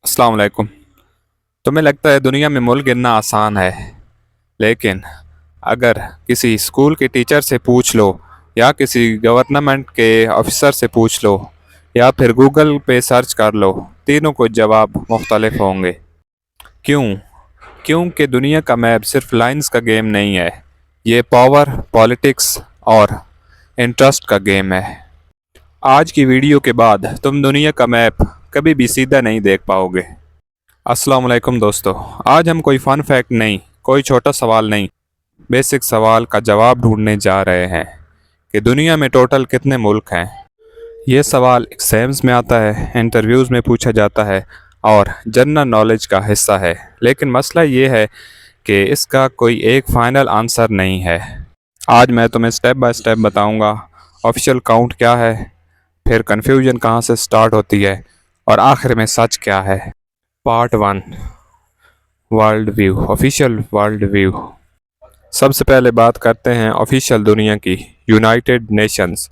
अस्सलाम वालेकुम। तुम्हें लगता है दुनिया में मुल्क गिनना आसान है, लेकिन अगर किसी स्कूल के टीचर से पूछ लो या किसी गवर्नमेंट के ऑफिसर से पूछ लो या फिर गूगल पे सर्च कर लो, तीनों को जवाब मुख्तलिफ होंगे। क्यों? क्योंकि दुनिया का मैप सिर्फ लाइंस का गेम नहीं है। ये पावर, पॉलिटिक्स और इंटरेस्ट का गेम है। आज की वीडियो के बाद तुम दुनिया का मैप कभी भी सीधा नहीं देख पाओगे। अस्सलाम वालेकुम दोस्तों, आज हम कोई फ़न फैक्ट नहीं, कोई छोटा सवाल नहीं, बेसिक सवाल का जवाब ढूंढने जा रहे हैं कि दुनिया में टोटल कितने मुल्क हैं। ये सवाल एग्जाम्स में आता है, इंटरव्यूज़ में पूछा जाता है और जनरल नॉलेज का हिस्सा है, लेकिन मसला ये है कि इसका कोई एक फ़ाइनल आंसर नहीं है। आज मैं तुम्हें स्टेप बाय स्टेप बताऊंगा ऑफिशियल काउंट क्या है, फिर कन्फ्यूजन कहाँ से स्टार्ट होती है और आखिर में सच क्या है। Part 1, world view, official world view. सबसे पहले बात करते हैं ऑफिशियल दुनिया की, यूनाइटेड नेशंस,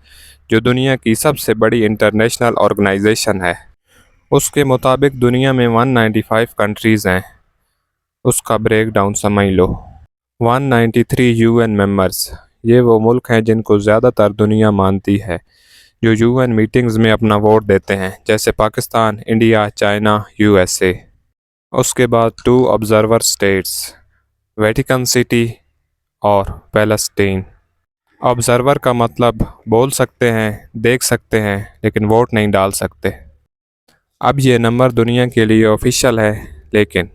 जो दुनिया की सबसे बड़ी इंटरनेशनल ऑर्गेनाइजेशन है। उसके मुताबिक दुनिया में 195 कंट्रीज़ हैं। उसका ब्रेक डाउन समझ लो। 193 यूएन मेंबर्स, ये वो मुल्क हैं जिनको ज़्यादातर दुनिया मानती है, जो यूएन मीटिंग्स में अपना वोट देते हैं, जैसे पाकिस्तान, इंडिया, चाइना, यूएसए। उसके बाद 2 ऑब्जर्वर स्टेट्स, वेटिकन सिटी और पैलेस्टीन। ऑब्जर्वर का मतलब बोल सकते हैं, देख सकते हैं, लेकिन वोट नहीं डाल सकते। अब ये नंबर दुनिया के लिए ऑफिशियल है, लेकिन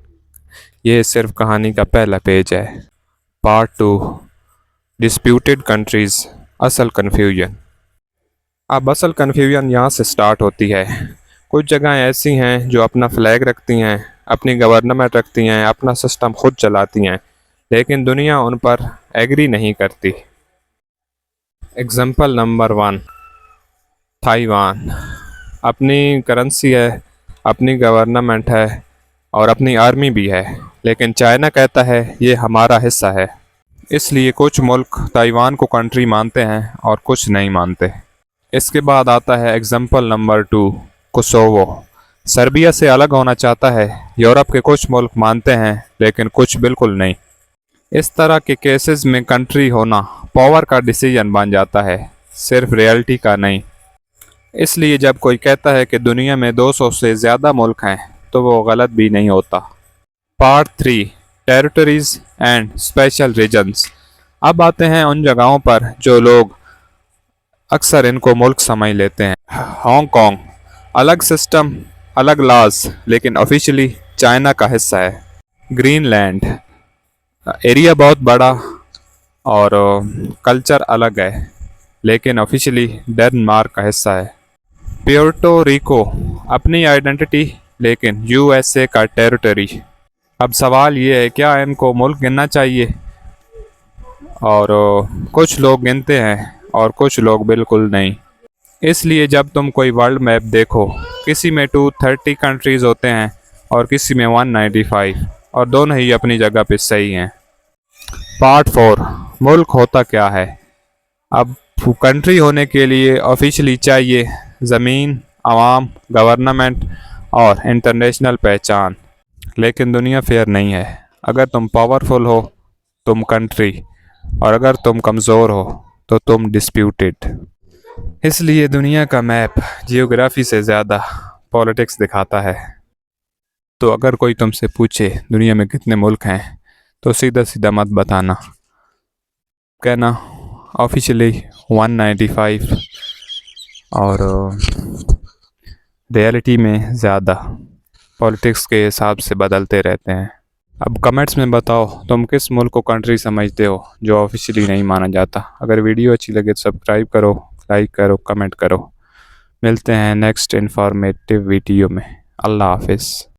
ये सिर्फ कहानी का पहला पेज है। पार्ट 2, डिस्प्यूटेड कंट्रीज़, असल कन्फ्यूजन। अब असल कन्फ्यूजन यहाँ से स्टार्ट होती है। कुछ जगहें ऐसी हैं जो अपना फ्लैग रखती हैं, अपनी गवर्नमेंट रखती हैं, अपना सिस्टम खुद चलाती हैं, लेकिन दुनिया उन पर एग्री नहीं करती। Example number 1, Taiwan. अपनी करेंसी है, अपनी गवर्नमेंट है और अपनी आर्मी भी है, लेकिन चाइना कहता है ये हमारा हिस्सा है। इसलिए कुछ मुल्क ताइवान को कंट्री मानते हैं और कुछ नहीं मानते। इसके बाद आता है एग्जांपल नंबर 2, कोसोवो। सर्बिया से अलग होना चाहता है। यूरोप के कुछ मुल्क मानते हैं, लेकिन कुछ बिल्कुल नहीं। इस तरह के केसेस में कंट्री होना पावर का डिसीजन बन जाता है, सिर्फ रियलिटी का नहीं। इसलिए जब कोई कहता है कि दुनिया में 200 से ज़्यादा मुल्क हैं, तो वो गलत भी नहीं होता। Part 3, territories and special regions. अब आते हैं उन जगहों पर जो लोग अक्सर इनको मुल्क समझ लेते हैं। हांगकांग, अलग सिस्टम, अलग लॉज, लेकिन ऑफिशियली चाइना का हिस्सा है। ग्रीनलैंड, एरिया बहुत बड़ा और कल्चर अलग है, लेकिन ऑफिशियली डेनमार्क का हिस्सा है। प्यूर्टो रिको, अपनी आइडेंटिटी, लेकिन यूएसए का टेरिटरी। अब सवाल ये है, क्या इनको मुल्क गिनना चाहिए? और कुछ लोग गिनते हैं और कुछ लोग बिल्कुल नहीं। इसलिए जब तुम कोई वर्ल्ड मैप देखो, किसी में 230 कंट्रीज़ होते हैं और किसी में 195, और दोनों ही अपनी जगह पे सही हैं। पार्ट 4, मुल्क होता क्या है। अब कंट्री होने के लिए ऑफिशियली चाहिए ज़मीन, आवाम, गवर्नमेंट और इंटरनेशनल पहचान, लेकिन दुनिया फेयर नहीं है। अगर तुम पावरफुल हो तुम कंट्री, और अगर तुम कमज़ोर हो तो तुम डिस्प्यूटेड। इसलिए दुनिया का मैप जियोग्राफी से ज़्यादा पॉलिटिक्स दिखाता है। तो अगर कोई तुमसे पूछे दुनिया में कितने मुल्क हैं, तो सीधा सीधा मत बताना, कहना ऑफिशियली 195 और रियलिटी में ज़्यादा। पॉलिटिक्स के हिसाब से बदलते रहते हैं। अब कमेंट्स में बताओ तुम किस मुल्क को कंट्री समझते हो जो ऑफिशियली नहीं माना जाता। अगर वीडियो अच्छी लगे तो सब्सक्राइब करो, लाइक करो, कमेंट करो। मिलते हैं नेक्स्ट इन्फॉर्मेटिव वीडियो में। अल्लाह हाफिज़।